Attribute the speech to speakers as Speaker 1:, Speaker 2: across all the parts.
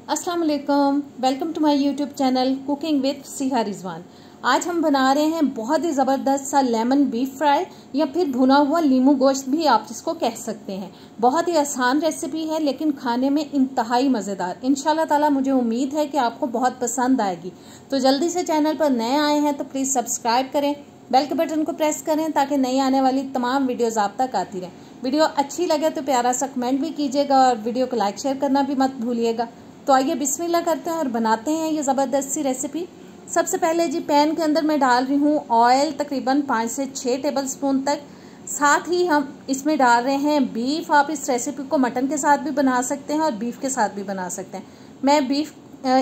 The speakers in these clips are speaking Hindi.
Speaker 1: अस्सलाम वालेकुम, welcome to my YouTube channel cooking with Siha Rizwan. आज हम बना रहे हैं बहुत ही ज़बरदस्त सा लेमन बीफ फ्राई या फिर भुना हुआ लीमू गोश्त भी आप इसको कह सकते हैं। बहुत ही आसान रेसिपी है लेकिन खाने में इंतहाई मज़ेदार। इंशाल्लाह ताला मुझे उम्मीद है कि आपको बहुत पसंद आएगी। तो जल्दी से चैनल पर नए आए हैं तो प्लीज़ सब्सक्राइब करें, बेल के बटन को प्रेस करें ताकि नई आने वाली तमाम वीडियोज़ आप तक आती रहें। वीडियो अच्छी लगे तो प्यारा सा कमेंट भी कीजिएगा और वीडियो को लाइक शेयर करना भी मत भूलिएगा। तो आइए बिस्मिल्लाह करते हैं और बनाते हैं ये ज़बरदस्त सी रेसिपी। सबसे पहले जी पैन के अंदर मैं डाल रही हूँ ऑयल तकरीबन 5 से 6 टेबलस्पून तक। साथ ही हम इसमें डाल रहे हैं बीफ। आप इस रेसिपी को मटन के साथ भी बना सकते हैं और बीफ के साथ भी बना सकते हैं। मैं बीफ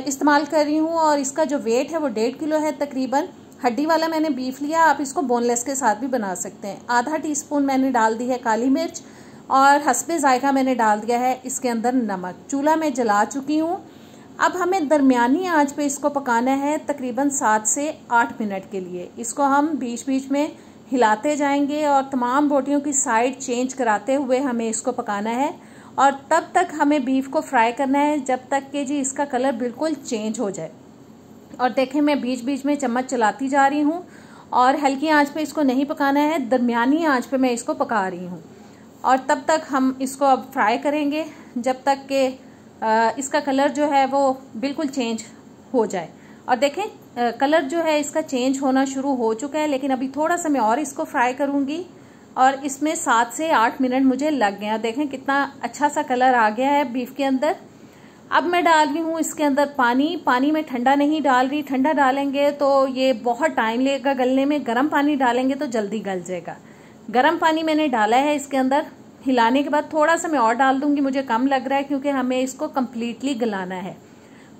Speaker 1: इस्तेमाल कर रही हूँ और इसका जो वेट है वो 1.5 किलो है तकरीबन। हड्डी वाला मैंने बीफ लिया, आप इसको बोनलेस के साथ भी बना सकते हैं। आधा टीस्पून मैंने डाल दी है काली मिर्च और हस्बे जायका मैंने डाल दिया है इसके अंदर नमक। चूल्हा मैं जला चुकी हूँ। अब हमें दरमियानी आंच पे इसको पकाना है तकरीबन 7 से 8 मिनट के लिए। इसको हम बीच बीच में हिलाते जाएंगे और तमाम बोटियों की साइड चेंज कराते हुए हमें इसको पकाना है। और तब तक हमें बीफ को फ्राई करना है जब तक कि जी इसका कलर बिल्कुल चेंज हो जाए। और देखें मैं बीच बीच में चम्मच चलाती जा रही हूँ और हल्की आंच पे इसको नहीं पकाना है, दरमियानी आंच पे मैं इसको पका रही हूँ। और तब तक हम इसको अब फ्राई करेंगे जब तक कि इसका कलर जो है वो बिल्कुल चेंज हो जाए। और देखें कलर जो है इसका चेंज होना शुरू हो चुका है, लेकिन अभी थोड़ा सा मैं और इसको फ्राई करूँगी और इसमें 7 से 8 मिनट मुझे लग गए। देखें कितना अच्छा सा कलर आ गया है बीफ के अंदर। अब मैं डाल रही हूँ इसके अंदर पानी। पानी में ठंडा नहीं डाल रही, ठंडा डालेंगे तो ये बहुत टाइम लगेगा गलने में। गर्म पानी डालेंगे तो जल्दी गल जाएगा। गर्म पानी मैंने डाला है इसके अंदर। हिलाने के बाद थोड़ा सा मैं और डाल दूंगी, मुझे कम लग रहा है क्योंकि हमें इसको कम्प्लीटली गलाना है।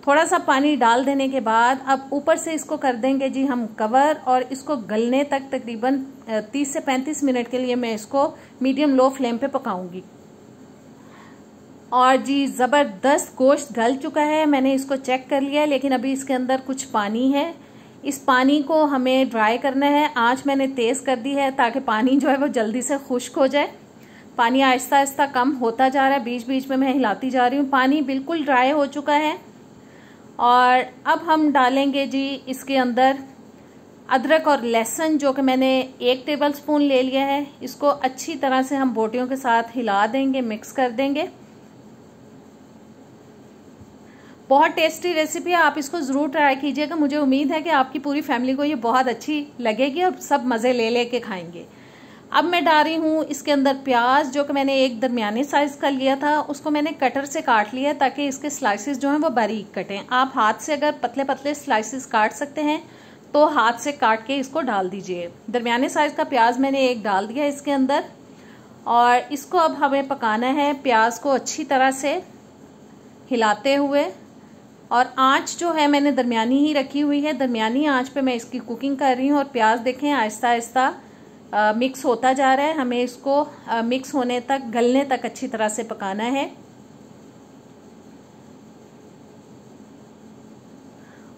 Speaker 1: थोड़ा सा पानी डाल देने के बाद अब ऊपर से इसको कर देंगे जी हम कवर और इसको गलने तक तकरीबन 30 से 35 मिनट के लिए मैं इसको मीडियम लो फ्लेम पे पकाऊंगी। और जी ज़बरदस्त गोश्त गल चुका है, मैंने इसको चेक कर लिया है, लेकिन अभी इसके अंदर कुछ पानी है। इस पानी को हमें ड्राई करना है। आंच मैंने तेज़ कर दी है ताकि पानी जो है वो जल्दी से खुश्क हो जाए। पानी आहिस्ता आहिस्ता कम होता जा रहा है, बीच बीच में मैं हिलाती जा रही हूँ। पानी बिल्कुल ड्राई हो चुका है। और अब हम डालेंगे जी इसके अंदर अदरक और लहसुन जो कि मैंने 1 टेबलस्पून ले लिया है। इसको अच्छी तरह से हम बोटियों के साथ हिला देंगे, मिक्स कर देंगे। बहुत टेस्टी रेसिपी है, आप इसको ज़रूर ट्राई कीजिएगा। मुझे उम्मीद है कि आपकी पूरी फैमिली को ये बहुत अच्छी लगेगी और सब मज़े ले लेके खाएंगे। अब मैं डाल रही हूँ इसके अंदर प्याज जो कि मैंने एक दरमियाने साइज़ का लिया था, उसको मैंने कटर से काट लिया ताकि इसके स्लाइसेस जो हैं वो बारीक कटें। आप हाथ से अगर पतले पतले स्लाइसेस काट सकते हैं तो हाथ से काट के इसको डाल दीजिए। दरमियाने साइज़ का प्याज मैंने एक डाल दिया इसके अंदर और इसको अब हमें पकाना है प्याज को अच्छी तरह से हिलाते हुए। और आंच जो है मैंने दरमियानी ही रखी हुई है, दरमियानी आंच पे मैं इसकी कुकिंग कर रही हूँ। और प्याज देखें आहिस्ता आहिस्ता मिक्स होता जा रहा है। हमें इसको मिक्स होने तक, गलने तक अच्छी तरह से पकाना है।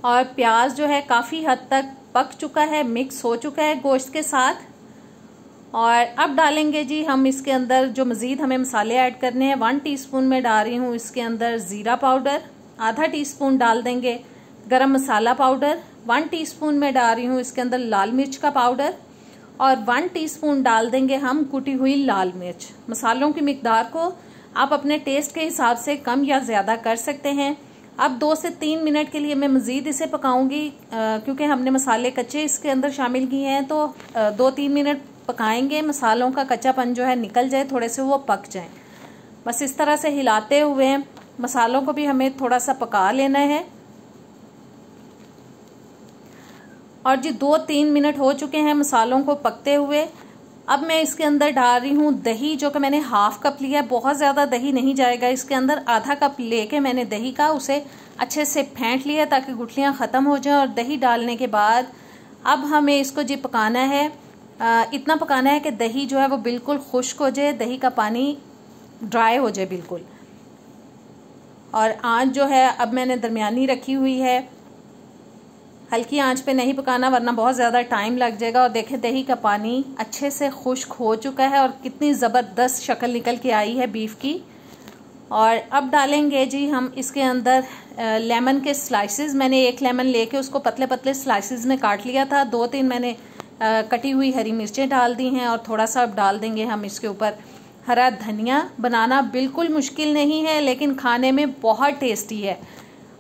Speaker 1: और प्याज जो है काफ़ी हद तक पक चुका है, मिक्स हो चुका है गोश्त के साथ। और अब डालेंगे जी हम इसके अंदर जो मज़ीद हमें मसाले ऐड करने हैं। 1 टीस्पून में डाल रही हूँ इसके अंदर ज़ीरा पाउडर। आधा टीस्पून डाल देंगे गरम मसाला पाउडर। 1 टीस्पून में डाल रही हूँ इसके अंदर लाल मिर्च का पाउडर और 1 टीस्पून डाल देंगे हम कुटी हुई लाल मिर्च। मसालों की मिकदार को आप अपने टेस्ट के हिसाब से कम या ज़्यादा कर सकते हैं। अब 2 से 3 मिनट के लिए मैं मज़ीद इसे पकाऊंगी क्योंकि हमने मसाले कच्चे इसके अंदर शामिल किए हैं। तो 2-3 मिनट पकाएंगे, मसालों का कच्चापन जो है निकल जाए, थोड़े से वो पक जाए। बस इस तरह से हिलाते हुए मसालों को भी हमें थोड़ा सा पका लेना है। और जी 2-3 मिनट हो चुके हैं मसालों को पकते हुए। अब मैं इसके अंदर डाल रही हूँ दही जो कि मैंने ½ कप लिया है। बहुत ज़्यादा दही नहीं जाएगा इसके अंदर। आधा कप लेके मैंने दही का उसे अच्छे से फेंट लिया ताकि गुठलियाँ ख़त्म हो जाएं। और दही डालने के बाद अब हमें इसको जी पकाना है। इतना पकाना है कि दही जो है वो बिल्कुल खुश्क हो जाए, दही का पानी ड्राई हो जाए बिल्कुल। और आंच जो है अब मैंने दरमियानी रखी हुई है। हल्की आंच पे नहीं पकाना वरना बहुत ज़्यादा टाइम लग जाएगा। और देखें दही का पानी अच्छे से खुश्क हो चुका है और कितनी ज़बरदस्त शक्ल निकल के आई है बीफ की। और अब डालेंगे जी हम इसके अंदर लेमन के स्लाइसेस। मैंने एक लेमन लेके उसको पतले पतले स्लाइसेस में काट लिया था। 2-3 मैंने कटी हुई हरी मिर्चें डाल दी हैं और थोड़ा सा अब डाल देंगे हम इसके ऊपर हरा धनिया। बनाना बिल्कुल मुश्किल नहीं है लेकिन खाने में बहुत टेस्टी है।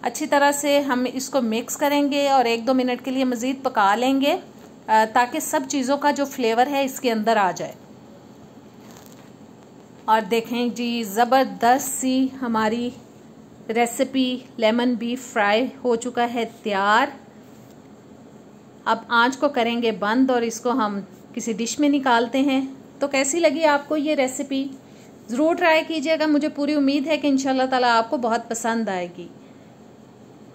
Speaker 1: अच्छी तरह से हम इसको मिक्स करेंगे और 1-2 मिनट के लिए मज़ीद पका लेंगे ताकि सब चीज़ों का जो फ्लेवर है इसके अंदर आ जाए। और देखें जी ज़बरदस्त सी हमारी रेसिपी लेमन बीफ फ्राई हो चुका है तैयार। अब आंच को करेंगे बंद और इसको हम किसी डिश में निकालते हैं। तो कैसी लगी आपको ये रेसिपी? ज़रूर ट्राई कीजिएगा। मुझे पूरी उम्मीद है कि इंशाल्लाह ताला आपको बहुत पसंद आएगी।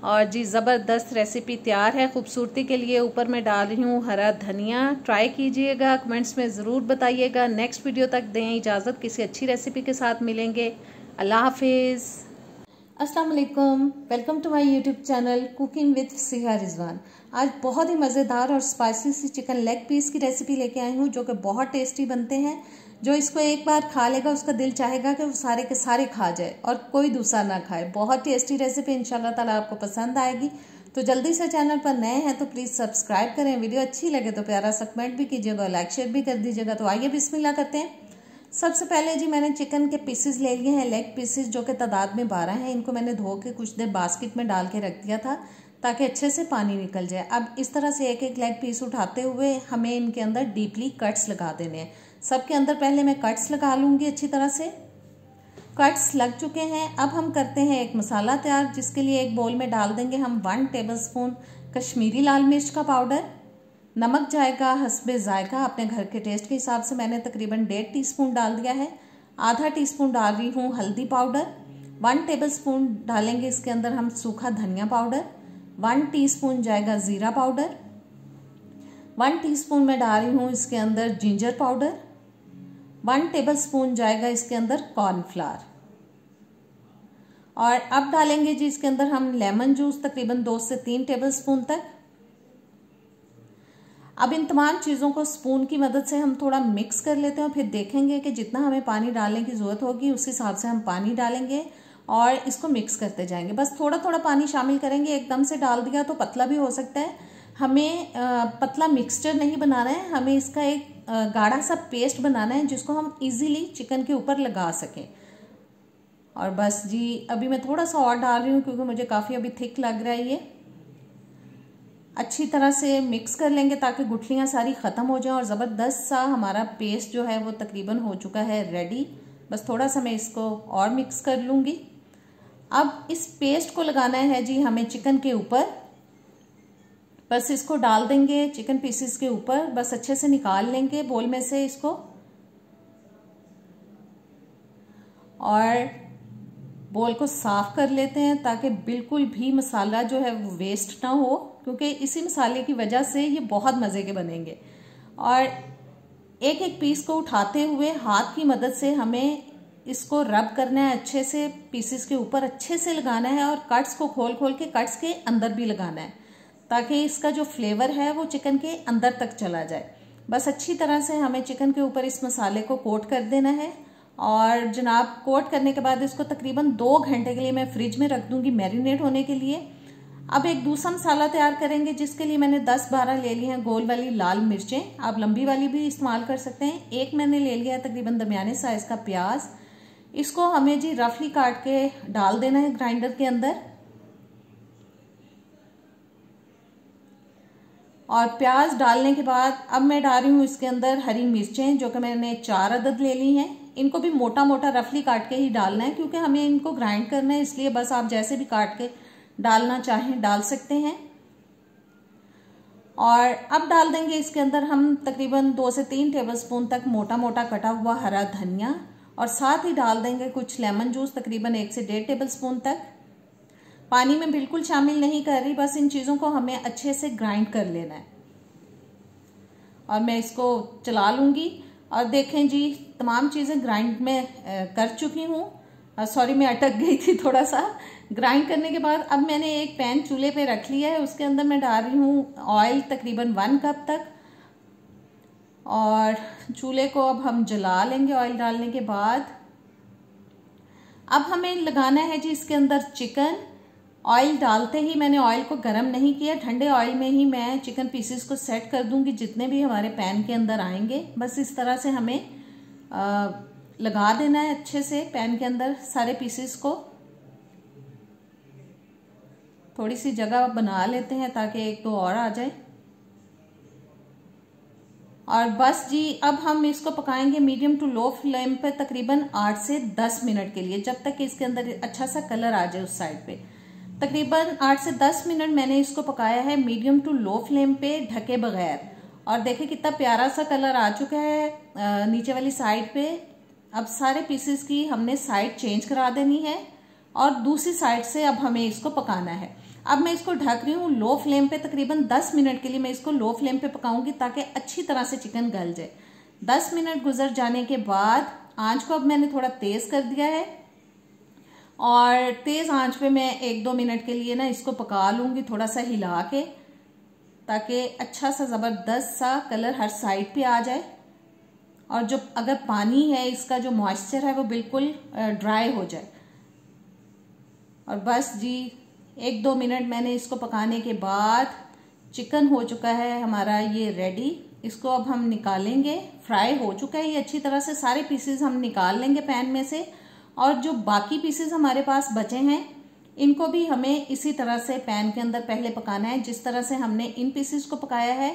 Speaker 1: और जी ज़बरदस्त रेसिपी तैयार है। खूबसूरती के लिए ऊपर मैं डाल रही हूँ हरा धनिया। ट्राई कीजिएगा, कमेंट्स में ज़रूर बताइएगा। नेक्स्ट वीडियो तक दें इजाज़त, किसी अच्छी रेसिपी के साथ मिलेंगे। अल्लाह हाफिज़। अस्सलाम वालेकुम, welcome to my YouTube channel cooking with Siha Rizwan. आज बहुत ही मज़ेदार और स्पाइसी सी चिकन लेग पीस की रेसिपी लेके आई हूँ जो कि बहुत टेस्टी बनते हैं। जो इसको एक बार खा लेगा उसका दिल चाहेगा कि वो सारे के सारे खा जाए और कोई दूसरा ना खाए। बहुत टेस्टी रेसिपी, इंशाल्लाह ताला आपको पसंद आएगी। तो जल्दी से चैनल पर नए हैं तो प्लीज़ सब्सक्राइब करें। वीडियो अच्छी लगे तो प्यारा सा कमेंट भी कीजिएगा, लाइक शेयर भी कर दीजिएगा। तो आइए बिस्मिल्लाह करते हैं। सबसे पहले जी मैंने चिकन के पीसेस ले लिए हैं, लेग पीसेस, जो कि तादाद में 12 हैं। इनको मैंने धो के कुछ देर बास्केट में डाल के रख दिया था ताकि अच्छे से पानी निकल जाए। अब इस तरह से एक एक लेग पीस उठाते हुए हमें इनके अंदर डीपली कट्स लगा देने हैं। सबके अंदर पहले मैं कट्स लगा लूँगी अच्छी तरह से। कट्स लग चुके हैं। अब हम करते हैं एक मसाला तैयार, जिसके लिए एक बोल में डाल देंगे हम 1 टेबलस्पून कश्मीरी लाल मिर्च का पाउडर। नमक जाएगा हस्बे जायका, अपने घर के टेस्ट के हिसाब से मैंने तकरीबन 1.5 टीस्पून डाल दिया है। आधा टीस्पून डाल रही हूँ हल्दी पाउडर। 1 टेबलस्पून डालेंगे इसके अंदर हम सूखा धनिया पाउडर। 1 टीस्पून जाएगा ज़ीरा पाउडर। 1 टीस्पून मैं डाल रही हूँ इसके अंदर जिंजर पाउडर। 1 टेबलस्पून जाएगा इसके अंदर कॉर्नफ्लावर। और अब डालेंगे जी इसके अंदर हम लेमन जूस, तकरीबन 2 से 3 टेबलस्पून तक। अब इन तमाम चीज़ों को स्पून की मदद से हम थोड़ा मिक्स कर लेते हैं और फिर देखेंगे कि जितना हमें पानी डालने की ज़रूरत होगी उस हिसाब से हम पानी डालेंगे और इसको मिक्स करते जाएंगे। बस थोड़ा थोड़ा पानी शामिल करेंगे, एकदम से डाल दिया तो पतला भी हो सकता है। हमें पतला मिक्सचर नहीं बनाना है, हमें इसका एक गाढ़ा सा पेस्ट बनाना है जिसको हम इजीली चिकन के ऊपर लगा सकें। और बस जी अभी मैं थोड़ा सा और डाल रही हूँ क्योंकि मुझे काफ़ी अभी थिक लग रहा है ये। अच्छी तरह से मिक्स कर लेंगे ताकि गुठलियाँ सारी ख़त्म हो जाएं और ज़बरदस्त सा हमारा पेस्ट जो है वो तकरीबन हो चुका है रेडी। बस थोड़ा सा मैं इसको और मिक्स कर लूँगी। अब इस पेस्ट को लगाना है जी हमें चिकन के ऊपर। बस इसको डाल देंगे चिकन पीसेस के ऊपर, बस अच्छे से निकाल लेंगे बोल में से इसको और बोल को साफ कर लेते हैं ताकि बिल्कुल भी मसाला जो है वो वेस्ट ना हो, क्योंकि इसी मसाले की वजह से ये बहुत मज़े के बनेंगे। और एक एक पीस को उठाते हुए हाथ की मदद से हमें इसको रब करना है अच्छे से, पीसेस के ऊपर अच्छे से लगाना है और कट्स को खोल खोल के कट्स के अंदर भी लगाना है ताकि इसका जो फ्लेवर है वो चिकन के अंदर तक चला जाए। बस अच्छी तरह से हमें चिकन के ऊपर इस मसाले को कोट कर देना है। और जनाब कोट करने के बाद इसको तकरीबन 2 घंटे के लिए मैं फ्रिज में रख दूंगी मैरिनेट होने के लिए। अब एक दूसरा मसाला तैयार करेंगे जिसके लिए मैंने 10-12 ले ली हैं गोल वाली लाल मिर्चें। आप लंबी वाली भी इस्तेमाल कर सकते हैं। एक मैंने ले लिया है तकरीबन दरमियाने साइज का प्याज। इसको हमें जी रफली काट के डाल देना है ग्राइंडर के अंदर। और प्याज डालने के बाद अब मैं डाल रही हूँ इसके अंदर हरी मिर्चें, जो कि मैंने 4 अदद ले ली हैं। इनको भी मोटा मोटा रफली काट के ही डालना है क्योंकि हमें इनको ग्राइंड करना है, इसलिए बस आप जैसे भी काट के डालना चाहें डाल सकते हैं। और अब डाल देंगे इसके अंदर हम तकरीबन 2 से 3 टेबलस्पून तक मोटा मोटा कटा हुआ हरा धनिया और साथ ही डाल देंगे कुछ लेमन जूस, तकरीबन 1 से 1.5 टेबलस्पून तक। पानी में बिल्कुल शामिल नहीं कर रही, बस इन चीज़ों को हमें अच्छे से ग्राइंड कर लेना है। और मैं इसको चला लूँगी और देखें जी तमाम चीज़ें ग्राइंड में कर चुकी हूँ। सॉरी मैं अटक गई थी थोड़ा सा। ग्राइंड करने के बाद अब मैंने एक पैन चूल्हे पे रख लिया है, उसके अंदर मैं डाल रही हूँ ऑयल तकरीबन 1 कप तक। और चूल्हे को अब हम जला लेंगे ऑयल डालने के बाद। अब हमें लगाना है जी इसके अंदर चिकन। ऑयल डालते ही मैंने ऑयल को गर्म नहीं किया, ठंडे ऑयल में ही मैं चिकन पीसेस को सेट कर दूंगी जितने भी हमारे पैन के अंदर आएंगे। बस इस तरह से हमें लगा देना है अच्छे से पैन के अंदर सारे पीसेस को। थोड़ी सी जगह बना लेते हैं ताकि एक दो और आ जाए। और बस जी अब हम इसको पकाएंगे मीडियम टू लो फ्लेम पे तकरीबन 8 से 10 मिनट के लिए, जब तक कि इसके अंदर अच्छा सा कलर आ जाए उस साइड पे। तकरीबन 8 से 10 मिनट मैंने इसको पकाया है मीडियम टू लो फ्लेम पे ढके बगैर। और देखिए कितना प्यारा सा कलर आ चुका है नीचे वाली साइड पे। अब सारे पीसेस की हमने साइड चेंज करा देनी है और दूसरी साइड से अब हमें इसको पकाना है। अब मैं इसको ढक रही हूँ लो फ्लेम पे, तकरीबन 10 मिनट के लिए मैं इसको लो फ्लेम पे पकाऊंगी ताकि अच्छी तरह से चिकन गल जाए। 10 मिनट गुजर जाने के बाद आंच को अब मैंने थोड़ा तेज कर दिया है और तेज आंच पे मैं 1-2 मिनट के लिए ना इसको पका लूंगी थोड़ा सा हिला के, ताकि अच्छा सा जबरदस्त सा कलर हर साइड पे आ जाए। और जो अगर पानी है इसका जो मॉइस्चर है वो बिल्कुल ड्राई हो जाए। और बस जी 1-2 मिनट मैंने इसको पकाने के बाद चिकन हो चुका है हमारा ये रेडी। इसको अब हम निकालेंगे, फ्राई हो चुका है ये अच्छी तरह से। सारे पीसेस हम निकाल लेंगे पैन में से और जो बाकी पीसेस हमारे पास बचे हैं इनको भी हमें इसी तरह से पैन के अंदर पहले पकाना है। जिस तरह से हमने इन पीसेस को पकाया है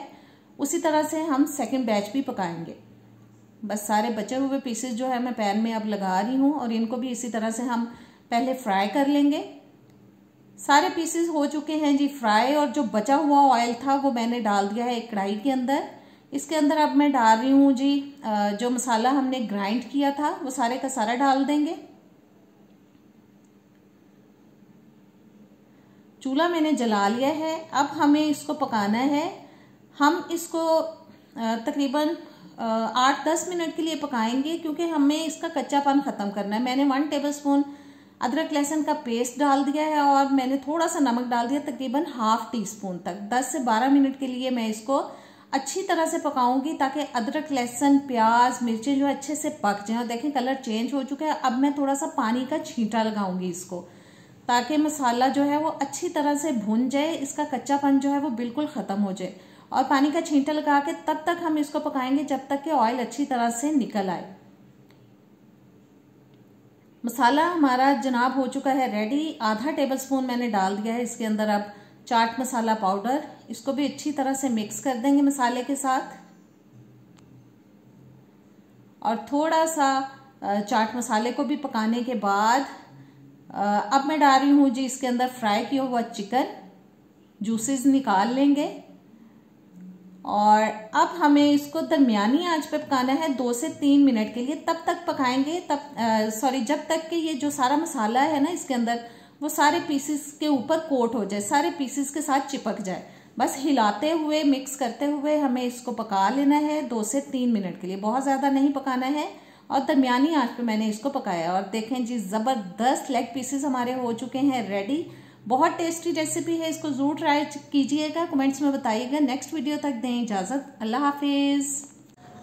Speaker 1: उसी तरह से हम सेकेंड बैच भी पकाएंगे। बस सारे बचे हुए पीसेस जो है मैं पैन में अब लगा रही हूँ और इनको भी इसी तरह से हम पहले फ्राई कर लेंगे। सारे पीसेस हो चुके हैं जी फ्राई और जो बचा हुआ ऑयल था वो मैंने डाल दिया है एक कढ़ाई के अंदर। इसके अंदर अब मैं डाल रही हूँ जी जो मसाला हमने ग्राइंड किया था वो सारे का सारा डाल देंगे। चूल्हा मैंने जला लिया है। अब हमें इसको पकाना है। हम इसको तकरीबन 8-10 मिनट के लिए पकाएंगे क्योंकि हमें इसका कच्चापन खत्म करना है। मैंने 1 टेबलस्पून अदरक लहसुन का पेस्ट डाल दिया है और मैंने थोड़ा सा नमक डाल दिया तकरीबन ½ टीस्पून तक। 10 से 12 मिनट के लिए मैं इसको अच्छी तरह से पकाऊंगी ताकि अदरक लहसुन प्याज मिर्चें जो अच्छे से पक जाएं। और देखें कलर चेंज हो चुका है। अब मैं थोड़ा सा पानी का छींटा लगाऊंगी इसको ताकि मसाला जो है वो अच्छी तरह से भुन जाए, इसका कच्चापन जो है वो बिल्कुल खत्म हो जाए। और पानी का छींटा लगा के तब तक हम इसको पकाएंगे जब तक कि ऑयल अच्छी तरह से निकल आए। मसाला हमारा जनाब हो चुका है रेडी। ½ टेबलस्पून मैंने डाल दिया है इसके अंदर अब चाट मसाला पाउडर। इसको भी अच्छी तरह से मिक्स कर देंगे मसाले के साथ। और थोड़ा सा चाट मसाले को भी पकाने के बाद अब मैं डाल रही हूँ जी इसके अंदर फ्राई किया हुआ चिकन। जूसेस निकाल लेंगे और अब हमें इसको दरमियानी आंच पे पकाना है 2 से 3 मिनट के लिए। तब तक पकाएंगे जब तक कि ये जो सारा मसाला है ना इसके अंदर वो सारे पीसेस के ऊपर कोट हो जाए, सारे पीसेस के साथ चिपक जाए। बस हिलाते हुए मिक्स करते हुए हमें इसको पका लेना है 2 से 3 मिनट के लिए। बहुत ज्यादा नहीं पकाना है और दरमियानी आंच पे मैंने इसको पकाया। और देखें जी जबरदस्त लेग पीसेस हमारे हो चुके हैं रेडी। बहुत टेस्टी रेसिपी है, इसको जरूर ट्राई कीजिएगा, कमेंट्स में बताइएगा। नेक्स्ट वीडियो तक दें इजाजत। अल्लाह हाफिज।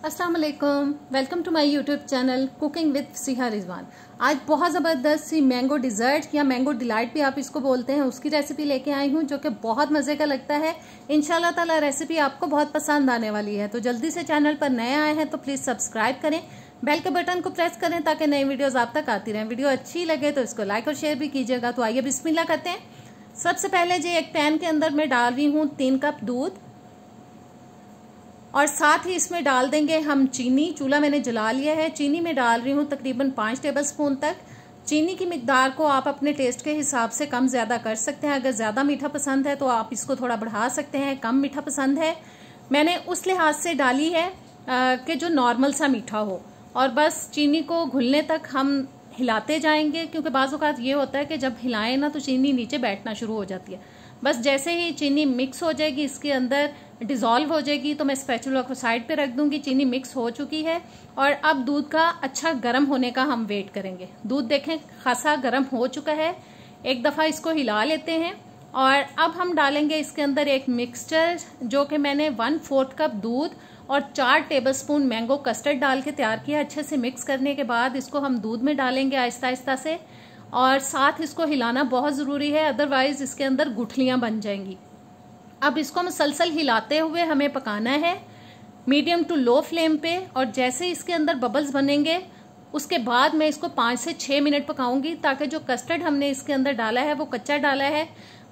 Speaker 1: अस्सलाम वालेकुम, welcome to my YouTube channel cooking with Siha Rizwan. आज बहुत ज़बरदस्त सी मैंगो डिज़र्ट या मैंगो डिलाइट भी आप इसको बोलते हैं, उसकी रेसिपी लेके आई हूँ जो कि बहुत मज़े का लगता है। इंशाल्लाह ताला रेसिपी आपको बहुत पसंद आने वाली है। तो जल्दी से चैनल पर नए आए हैं तो प्लीज़ सब्सक्राइब करें, बेल के बटन को प्रेस करें ताकि नई वीडियोस आप तक आती रहें। वीडियो अच्छी लगे तो इसको लाइक और शेयर भी कीजिएगा। तो आइए बिस्मिल्लाह करते हैं। सबसे पहले जी एक पैन के अंदर मैं डाल रही हूँ 3 कप दूध और साथ ही इसमें डाल देंगे हम चीनी। चूल्हा मैंने जला लिया है। चीनी में डाल रही हूँ तकरीबन 5 टेबलस्पून तक। चीनी की मिकदार को आप अपने टेस्ट के हिसाब से कम ज्यादा कर सकते हैं। अगर ज्यादा मीठा पसंद है तो आप इसको थोड़ा बढ़ा सकते हैं, कम मीठा पसंद है मैंने उस लिहाज से डाली है कि जो नॉर्मल सा मीठा हो। और बस चीनी को घुलने तक हम हिलाते जाएंगे क्योंकि बाज़ औक़ात ये होता है कि जब हिलाएं ना तो चीनी नीचे बैठना शुरू हो जाती है। बस जैसे ही चीनी मिक्स हो जाएगी, इसके अंदर डिज़ोल्व हो जाएगी, तो मैं स्पैचुला को साइड पे रख दूंगी। चीनी मिक्स हो चुकी है और अब दूध का अच्छा गर्म होने का हम वेट करेंगे। दूध देखें खासा गर्म हो चुका है। एक दफ़ा इसको हिला लेते हैं और अब हम डालेंगे इसके अंदर एक मिक्सचर जो कि मैंने 1/4 कप दूध और 4 टेबलस्पून मैंगो कस्टर्ड डाल के तैयार किया। अच्छे से मिक्स करने के बाद इसको हम दूध में डालेंगे आहिस्ता आहिस्ता से, और साथ इसको हिलाना बहुत ज़रूरी है, अदरवाइज इसके अंदर गुठलियाँ बन जाएंगी। अब इसको मुसलसल हिलाते हुए हमें पकाना है मीडियम टू लो फ्लेम पे, और जैसे इसके अंदर बबल्स बनेंगे उसके बाद मैं इसको 5 से 6 मिनट पकाऊंगी, ताकि जो कस्टर्ड हमने इसके अंदर डाला है वो कच्चा डाला है,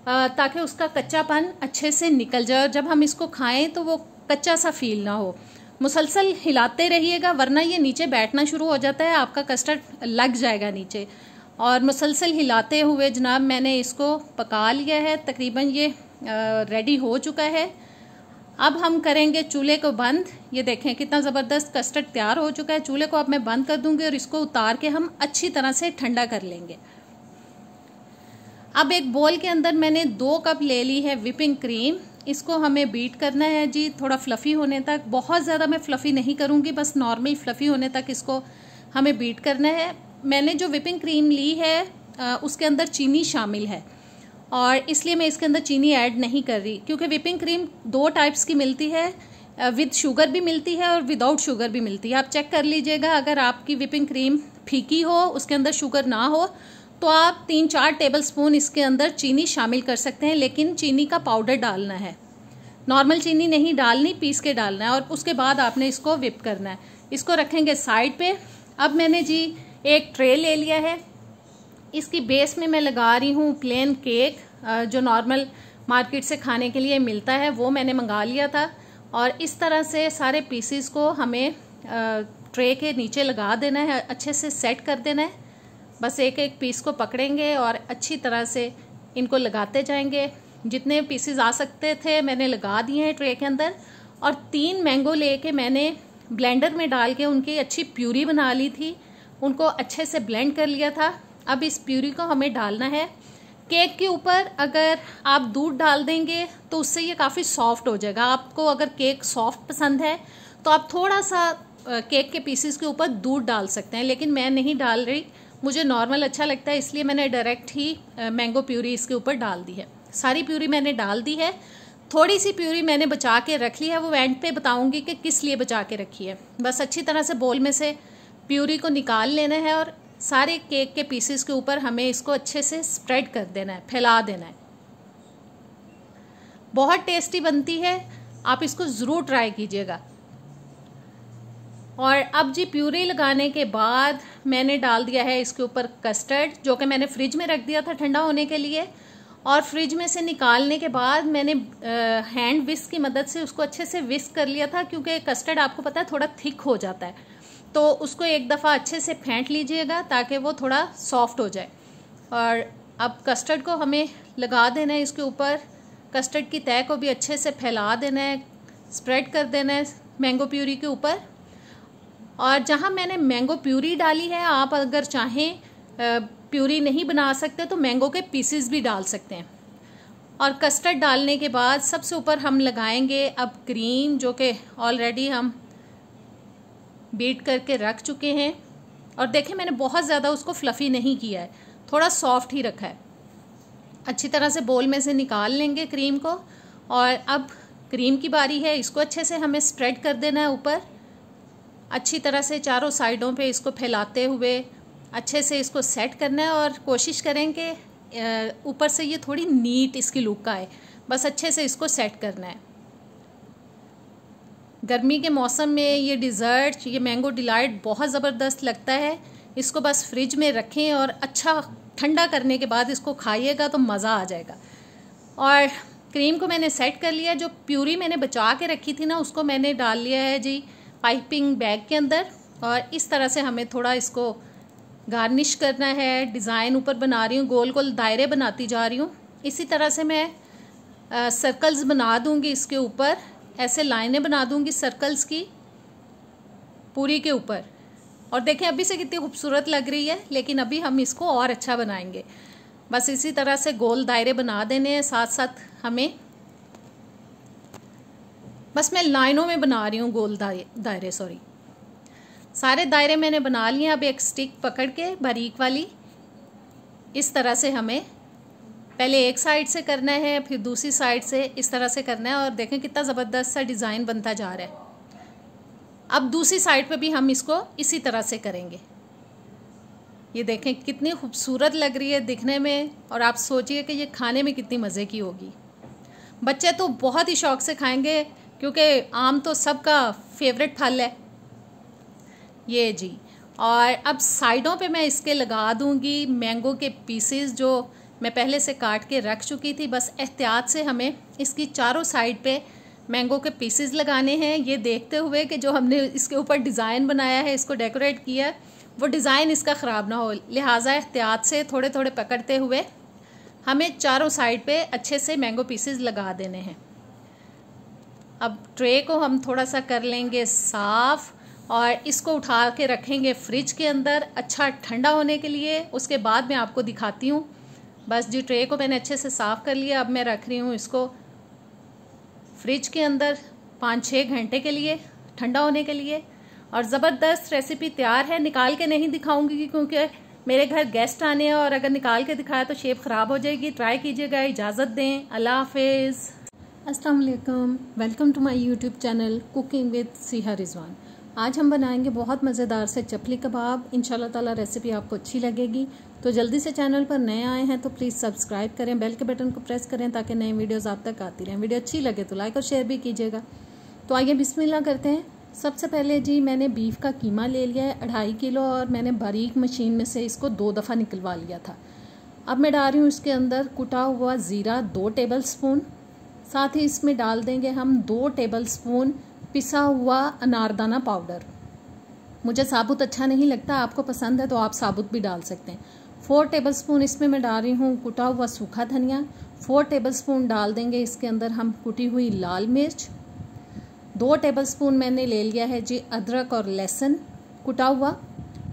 Speaker 1: ताकि उसका कच्चापन अच्छे से निकल जाए और जब हम इसको खाएं तो वो कच्चा सा फील ना हो। मुसलसल हिलाते रहिएगा, वरना ये नीचे बैठना शुरू हो जाता है, आपका कस्टर्ड लग जाएगा नीचे। और मुसलसल हिलाते हुए जनाब मैंने इसको पका लिया है, तकरीबन ये रेडी हो चुका है। अब हम करेंगे चूल्हे को बंद। ये देखें कितना ज़बरदस्त कस्टर्ड तैयार हो चुका है। चूल्हे को अब मैं बंद कर दूंगी और इसको उतार के हम अच्छी तरह से ठंडा कर लेंगे। अब एक बोल के अंदर मैंने 2 कप ले ली है विपिंग क्रीम। इसको हमें बीट करना है जी, थोड़ा फ्लफ़ी होने तक। बहुत ज़्यादा मैं फ्लफ़ी नहीं करूँगी, बस नॉर्मल फ्लफ़ी होने तक इसको हमें बीट करना है। मैंने जो विपिंग क्रीम ली है उसके अंदर चीनी शामिल है, और इसलिए मैं इसके अंदर चीनी ऐड नहीं कर रही, क्योंकि विपिंग क्रीम 2 टाइप्स की मिलती है, विद शुगर भी मिलती है और विदाउट शुगर भी मिलती है। आप चेक कर लीजिएगा, अगर आपकी विपिंग क्रीम फीकी हो, उसके अंदर शुगर ना हो, तो आप 3-4 टेबलस्पून इसके अंदर चीनी शामिल कर सकते हैं, लेकिन चीनी का पाउडर डालना है, नॉर्मल चीनी नहीं डालनी, पीस के डालना है, और उसके बाद आपने इसको विप करना है। इसको रखेंगे साइड पे। अब मैंने जी एक ट्रे ले लिया है, इसकी बेस में मैं लगा रही हूँ प्लेन केक, जो नॉर्मल मार्केट से खाने के लिए मिलता है, वो मैंने मंगा लिया था। और इस तरह से सारे पीसेस को हमें ट्रे के नीचे लगा देना है, अच्छे से सेट कर देना है। बस एक एक पीस को पकड़ेंगे और अच्छी तरह से इनको लगाते जाएंगे। जितने पीसेस आ सकते थे मैंने लगा दिए हैं ट्रे के अंदर। और 3 मैंगो लेके मैंने ब्लेंडर में डाल के उनकी अच्छी प्यूरी बना ली थी, उनको अच्छे से ब्लेंड कर लिया था। अब इस प्यूरी को हमें डालना है केक के ऊपर। अगर आप दूध डाल देंगे तो उससे ये काफ़ी सॉफ्ट हो जाएगा। आपको अगर केक सॉफ्ट पसंद है तो आप थोड़ा सा केक के पीसेस के ऊपर दूध डाल सकते हैं, लेकिन मैं नहीं डाल रही, मुझे नॉर्मल अच्छा लगता है, इसलिए मैंने डायरेक्ट ही मैंगो प्यूरी इसके ऊपर डाल दी है। सारी प्यूरी मैंने डाल दी है। थोड़ी सी प्यूरी मैंने बचा के रख ली है, वो एंड पे बताऊंगी कि किस लिए बचा के रखी है। बस अच्छी तरह से बोल में से प्यूरी को निकाल लेना है और सारे केक के पीसेस के ऊपर हमें इसको अच्छे से स्प्रेड कर देना है, फैला देना है। बहुत टेस्टी बनती है, आप इसको ज़रूर ट्राई कीजिएगा। और अब जी प्यूरी लगाने के बाद मैंने डाल दिया है इसके ऊपर कस्टर्ड, जो कि मैंने फ्रिज में रख दिया था ठंडा होने के लिए। और फ्रिज में से निकालने के बाद मैंने हैंड विस्क की मदद से उसको अच्छे से विस्क कर लिया था, क्योंकि कस्टर्ड आपको पता है थोड़ा थिक हो जाता है, तो उसको एक दफ़ा अच्छे से फेंट लीजिएगा ताकि वो थोड़ा सॉफ्ट हो जाए। और अब कस्टर्ड को हमें लगा देना है इसके ऊपर, कस्टर्ड की तह को भी अच्छे से फैला देना है, स्प्रेड कर देना है मैंगो प्यूरी के ऊपर। और जहाँ मैंने मैंगो प्यूरी डाली है, आप अगर चाहें प्यूरी नहीं बना सकते तो मैंगो के पीसेस भी डाल सकते हैं। और कस्टर्ड डालने के बाद सबसे ऊपर हम लगाएंगे अब क्रीम, जो कि ऑलरेडी हम बीट करके रख चुके हैं। और देखें मैंने बहुत ज़्यादा उसको फ्लफ़ी नहीं किया है, थोड़ा सॉफ्ट ही रखा है। अच्छी तरह से बोल में से निकाल लेंगे क्रीम को। और अब क्रीम की बारी है, इसको अच्छे से हमें स्प्रेड कर देना है ऊपर, अच्छी तरह से चारों साइडों पे इसको फैलाते हुए अच्छे से इसको सेट करना है। और कोशिश करें कि ऊपर से ये थोड़ी नीट इसकी लुक आए, बस अच्छे से इसको सेट करना है। गर्मी के मौसम में ये डिज़र्ट, ये मैंगो डिलाइट बहुत ज़बरदस्त लगता है। इसको बस फ्रिज में रखें और अच्छा ठंडा करने के बाद इसको खाइएगा तो मज़ा आ जाएगा। और क्रीम को मैंने सेट कर लिया, जो प्यूरी मैंने बचा के रखी थी ना, उसको मैंने डाल लिया है जी पाइपिंग बैग के अंदर। और इस तरह से हमें थोड़ा इसको गार्निश करना है, डिज़ाइन ऊपर बना रही हूँ, गोल गोल दायरे बनाती जा रही हूँ। इसी तरह से मैं सर्कल्स बना दूँगी इसके ऊपर, ऐसे लाइनें बना दूँगी सर्कल्स की पूरी के ऊपर। और देखें अभी से कितनी खूबसूरत लग रही है, लेकिन अभी हम इसको और अच्छा बनाएंगे। बस इसी तरह से गोल दायरे बना देने हैं, साथ साथ हमें, बस मैं लाइनों में बना रही हूँ गोल दायरे, सॉरी। सारे दायरे मैंने बना लिए। अब एक स्टिक पकड़ के बारीक वाली, इस तरह से हमें पहले एक साइड से करना है, फिर दूसरी साइड से इस तरह से करना है। और देखें कितना ज़बरदस्त सा डिज़ाइन बनता जा रहा है। अब दूसरी साइड पे भी हम इसको इसी तरह से करेंगे। ये देखें कितनी खूबसूरत लग रही है दिखने में, और आप सोचिए कि ये खाने में कितनी मज़े की होगी। बच्चे तो बहुत ही शौक से खाएंगे क्योंकि आम तो सबका फेवरेट फल है ये जी। और अब साइडों पे मैं इसके लगा दूंगी मैंगो के पीसेस जो मैं पहले से काट के रख चुकी थी। बस एहतियात से हमें इसकी चारों साइड पे मैंगो के पीसेस लगाने हैं, ये देखते हुए कि जो हमने इसके ऊपर डिज़ाइन बनाया है, इसको डेकोरेट किया है, वो डिज़ाइन इसका ख़राब ना हो। लिहाजा एहतियात से थोड़े थोड़े पकड़ते हुए हमें चारों साइड पे अच्छे से मैंगो पीसेस लगा देने हैं। अब ट्रे को हम थोड़ा सा कर लेंगे साफ़ और इसको उठा के रखेंगे फ्रिज के अंदर अच्छा ठंडा होने के लिए। उसके बाद मैं आपको दिखाती हूँ। बस जी ट्रे को मैंने अच्छे से साफ़ कर लिया। अब मैं रख रही हूँ इसको फ्रिज के अंदर 5-6 घंटे के लिए ठंडा होने के लिए। और ज़बरदस्त रेसिपी तैयार है। निकाल के नहीं दिखाऊंगी क्योंकि मेरे घर गेस्ट आने हैं और अगर निकाल के दिखाया तो शेप ख़राब हो जाएगी। ट्राई कीजिएगा। इजाज़त दें। अल्लाह हाफिज़। अस्सलाम वालेकुम। Welcome to my YouTube channel cooking with Siha Rizwan. आज हम बनाएंगे बहुत मज़ेदार से चपली कबाब। इंशाल्लाह ताला रेसिपी आपको अच्छी लगेगी। तो जल्दी से चैनल पर नए आए हैं तो प्लीज़ सब्सक्राइब करें, बेल के बटन को प्रेस करें ताकि नई वीडियोस आप तक आती रहें। वीडियो अच्छी लगे तो लाइक और शेयर भी कीजिएगा। तो आइए बिस्मिल्लाह करते हैं। सबसे पहले जी मैंने बीफ का कीमा ले लिया है 2.5 किलो और मैंने बारीक मशीन में से इसको 2 दफ़ा निकलवा लिया था। अब मैं डाल रही हूँ इसके अंदर कुटा हुआ ज़ीरा 2 टेबल स्पून। साथ ही इसमें डाल देंगे हम 2 टेबल स्पून पिसा हुआ अनारदाना पाउडर। मुझे साबुत अच्छा नहीं लगता, आपको पसंद है तो आप साबुत भी डाल सकते हैं। 4 टेबल स्पून इसमें मैं डाल रही हूँ कुटा हुआ सूखा धनिया। 4 टेबल स्पून डाल देंगे इसके अंदर हम कुटी हुई लाल मिर्च। 2 टेबल स्पून मैंने ले लिया है जी अदरक और लहसुन कुटा हुआ।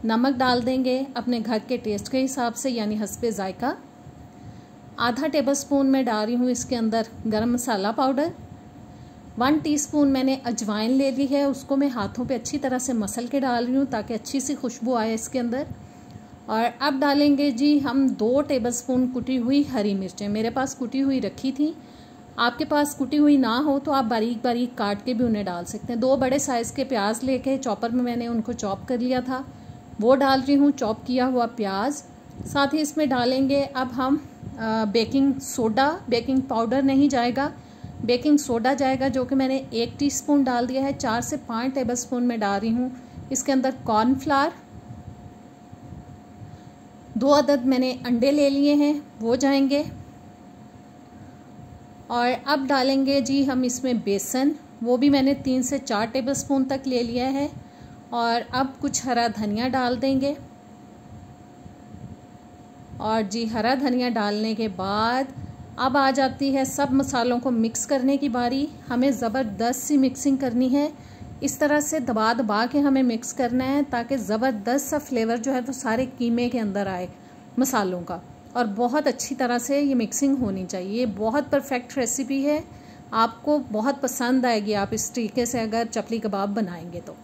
Speaker 1: नमक डाल देंगे अपने घर के टेस्ट के हिसाब से यानी हस्बे जायका। आधा टेबल स्पून मैं डाल रही हूँ इसके अंदर गरम मसाला पाउडर। 1 टीस्पून मैंने अजवाइन ले ली है, उसको मैं हाथों पे अच्छी तरह से मसल के डाल रही हूँ ताकि अच्छी सी खुशबू आए इसके अंदर। और अब डालेंगे जी हम 2 टेबल स्पून कुटी हुई हरी मिर्चें। मेरे पास कुटी हुई रखी थी, आपके पास कुटी हुई ना हो तो आप बारीक बारीक काट के भी उन्हें डाल सकते हैं। 2 बड़े साइज़ के प्याज लेके चॉपर में मैंने उनको चॉप कर लिया था, वो डाल रही हूँ चॉप किया हुआ प्याज। साथ ही इसमें डालेंगे अब हम बेकिंग सोडा, बेकिंग पाउडर नहीं जाएगा, बेकिंग सोडा जाएगा जो कि मैंने 1 टीस्पून डाल दिया है। 4 से 5 टेबल स्पून में डाल रही हूँ इसके अंदर कॉर्नफ्लावर। 2 अदद मैंने अंडे ले लिए हैं वो जाएंगे। और अब डालेंगे जी हम इसमें बेसन, वो भी मैंने 3 से 4 टेबल स्पून तक ले लिया है। और अब कुछ हरा धनिया डाल देंगे। और जी हरा धनिया डालने के बाद अब आ जाती है सब मसालों को मिक्स करने की बारी। हमें ज़बरदस्त सी मिक्सिंग करनी है, इस तरह से दबा दबा के हमें मिक्स करना है ताकि ज़बरदस्त सा फ्लेवर जो है वो सारे कीमे के अंदर आए मसालों का। और बहुत अच्छी तरह से ये मिक्सिंग होनी चाहिए। ये बहुत परफेक्ट रेसिपी है, आपको बहुत पसंद आएगी आप इस तरीके से अगर चपली कबाब बनाएंगे तो।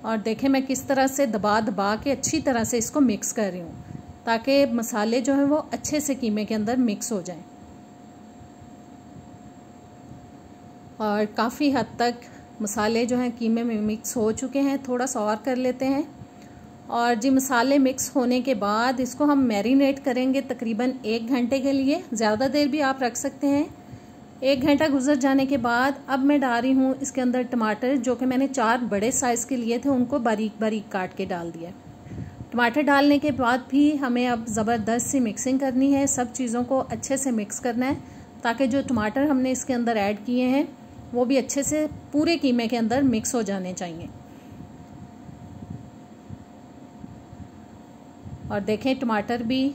Speaker 1: और देखें मैं किस तरह से दबा दबा के अच्छी तरह से इसको मिक्स कर रही हूँ ताकि मसाले जो हैं वो अच्छे से कीमे के अंदर मिक्स हो जाएं। और काफ़ी हद तक मसाले जो हैं कीमे में मिक्स हो चुके हैं। थोड़ा सा और कर लेते हैं। और जी मसाले मिक्स होने के बाद इसको हम मैरिनेट करेंगे तकरीबन 1 घंटे के लिए। ज़्यादा देर भी आप रख सकते हैं। 1 घंटा गुजर जाने के बाद अब मैं डाल रही हूँ इसके अंदर टमाटर, जो कि मैंने 4 बड़े साइज़ के लिए थे, उनको बारीक बारीक काट के डाल दिया। टमाटर डालने के बाद भी हमें अब ज़बरदस्त सी मिक्सिंग करनी है, सब चीज़ों को अच्छे से मिक्स करना है ताकि जो टमाटर हमने इसके अंदर ऐड किए हैं वो भी अच्छे से पूरे कीमे के अंदर मिक्स हो जाने चाहिए। और देखें टमाटर भी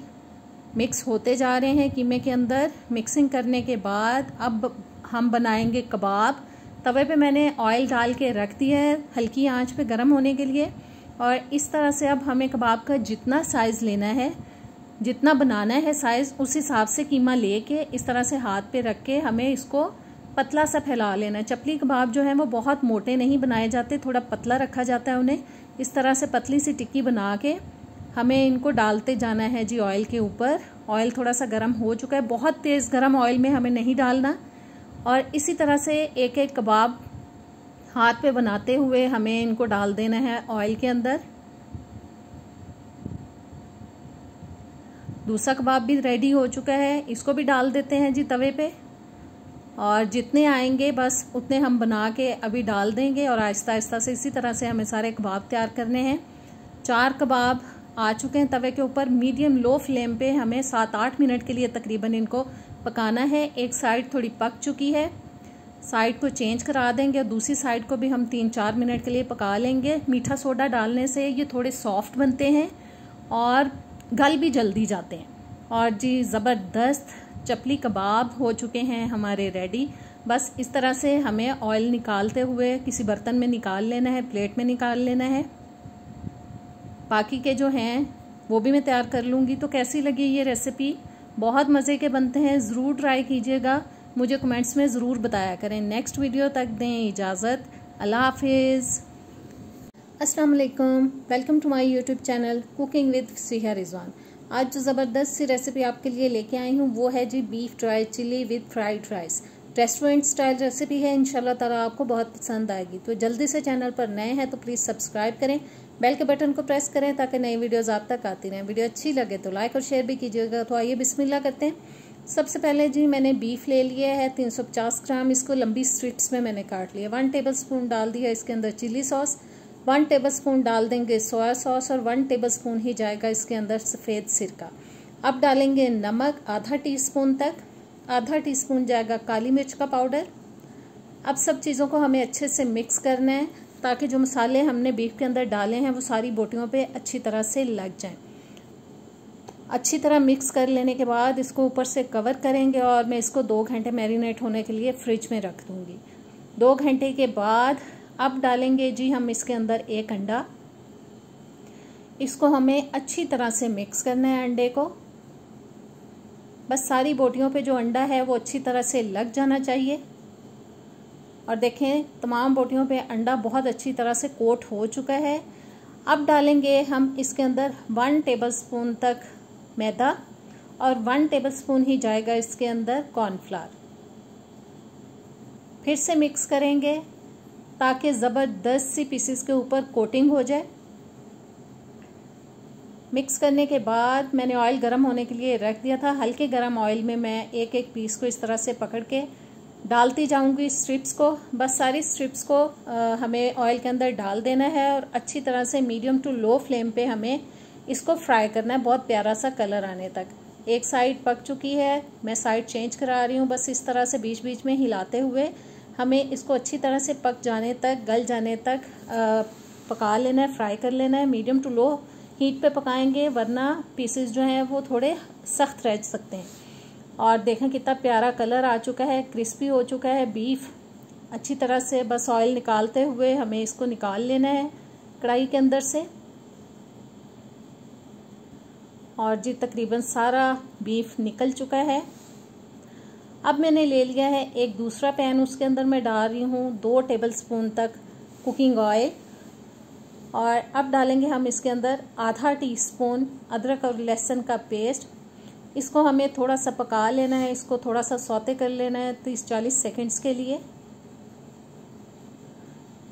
Speaker 1: मिक्स होते जा रहे हैं कीमे के अंदर। मिक्सिंग करने के बाद अब हम बनाएंगे कबाब। तवे पे मैंने ऑयल डाल के रख दिया है हल्की आंच पे गर्म होने के लिए। और इस तरह से अब हमें कबाब का जितना साइज़ लेना है, जितना बनाना है साइज़, उस हिसाब से कीमा लेके इस तरह से हाथ पे रख के हमें इसको पतला सा फैला लेना है। चपली कबाब जो है वो बहुत मोटे नहीं बनाए जाते, थोड़ा पतला रखा जाता है उन्हें। इस तरह से पतली सी टिक्की बना के हमें इनको डालते जाना है जी ऑयल के ऊपर। ऑयल थोड़ा सा गर्म हो चुका है, बहुत तेज़ गर्म ऑयल में हमें नहीं डालना। और इसी तरह से एक एक कबाब हाथ पे बनाते हुए हमें इनको डाल देना है ऑयल के अंदर। दूसरा कबाब भी रेडी हो चुका है, इसको भी डाल देते हैं जी तवे पे। और जितने आएंगे बस उतने हम बना के अभी डाल देंगे और आहिस्ता आहिस्ता से इसी तरह से हमें सारे कबाब तैयार करने हैं। 4 कबाब आ चुके हैं तवे के ऊपर। मीडियम लो फ्लेम पे हमें 7-8 मिनट के लिए तकरीबन इनको पकाना है। एक साइड थोड़ी पक चुकी है, साइड को चेंज करा देंगे और दूसरी साइड को भी हम 3-4 मिनट के लिए पका लेंगे। मीठा सोडा डालने से ये थोड़े सॉफ्ट बनते हैं और गल भी जल्दी जाते हैं। और जी ज़बरदस्त चपली कबाब हो चुके हैं हमारे रेडी। बस इस तरह से हमें ऑयल निकालते हुए किसी बर्तन में निकाल लेना है, प्लेट में निकाल लेना है। बाकी के जो हैं वो भी मैं तैयार कर लूँगी। तो कैसी लगी ये रेसिपी? बहुत मज़े के बनते हैं, ज़रूर ट्राई कीजिएगा। मुझे कमेंट्स में ज़रूर बताया करें। नेक्स्ट वीडियो तक दें इजाज़त। अल्लाह हाफिज़। अस्सलाम वालेकुम, welcome to my YouTube channel cooking with Siha Rizwan. आज जो ज़बरदस्त सी रेसिपी आपके लिए लेके आई हूँ वो है जी beef dry chilli with fried rice. Restaurant style recipe है, इंशाल्लाह ताला आपको बहुत पसंद आएगी। तो जल्दी से चैनल पर नए हैं तो प्लीज़ सब्सक्राइब करें, बेल के बटन को प्रेस करें ताकि नई वीडियोज़ आप तक आती रहें। वीडियो अच्छी लगे तो लाइक और शेयर भी कीजिएगा। तो आइए बिस्मिल्लाह करते हैं। सबसे पहले जी मैंने बीफ ले लिया है 350 ग्राम। इसको लंबी स्ट्रिप्स में मैंने काट लिया। 1 टेबलस्पून डाल दिया इसके अंदर चिली सॉस, 1 टेबलस्पून डाल देंगे सोया सॉस और 1 टेबलस्पून ही जाएगा इसके अंदर सफ़ेद सिरका। अब डालेंगे नमक आधा टीस्पून तक, आधा टीस्पून जाएगा काली मिर्च का पाउडर। अब सब चीज़ों को हमें अच्छे से मिक्स करना है ताकि जो मसाले हमने बीफ के अंदर डाले हैं वो सारी बोटियों पे अच्छी तरह से लग जाएं। अच्छी तरह मिक्स कर लेने के बाद इसको ऊपर से कवर करेंगे और मैं इसको 2 घंटे मैरिनेट होने के लिए फ्रिज में रख दूँगी। 2 घंटे के बाद अब डालेंगे जी हम इसके अंदर 1 अंडा। इसको हमें अच्छी तरह से मिक्स करना है अंडे को। बस सारी बोटियों पे जो अंडा है वो अच्छी तरह से लग जाना चाहिए। और देखें तमाम बोटियों पे अंडा बहुत अच्छी तरह से कोट हो चुका है। अब डालेंगे हम इसके अंदर 1 टेबलस्पून तक मैदा और 1 टेबलस्पून ही जाएगा इसके अंदर कॉर्नफ्लावर। फिर से मिक्स करेंगे ताकि ज़बरदस्त सी पीसेस के ऊपर कोटिंग हो जाए। मिक्स करने के बाद मैंने ऑयल गर्म होने के लिए रख दिया था। हल्के गर्म ऑयल में मैं एक एक पीस को इस तरह से पकड़ के डालती जाऊंगी स्ट्रिप्स को। बस सारी स्ट्रिप्स को हमें ऑयल के अंदर डाल देना है और अच्छी तरह से मीडियम टू लो फ्लेम पे हमें इसको फ्राई करना है बहुत प्यारा सा कलर आने तक। एक साइड पक चुकी है, मैं साइड चेंज करा रही हूँ। बस इस तरह से बीच बीच में हिलाते हुए हमें इसको अच्छी तरह से पक जाने तक, गल जाने तक पका लेना है, फ्राई कर लेना है। मीडियम टू लो हीट पे पकाएंगे वरना पीसेस जो हैं वो थोड़े सख्त रह सकते हैं। और देखें कितना प्यारा कलर आ चुका है, क्रिस्पी हो चुका है बीफ अच्छी तरह से। बस ऑयल निकालते हुए हमें इसको निकाल लेना है कढ़ाई के अंदर से। और जी तकरीबन सारा बीफ निकल चुका है। अब मैंने ले लिया है एक दूसरा पैन, उसके अंदर मैं डाल रही हूँ 2 टेबलस्पून तक कुकिंग ऑयल। और अब डालेंगे हम इसके अंदर आधा टीस्पून अदरक और लहसुन का पेस्ट। इसको हमें थोड़ा सा पका लेना है, इसको थोड़ा सा सौते कर लेना है 30-40 सेकंड्स के लिए।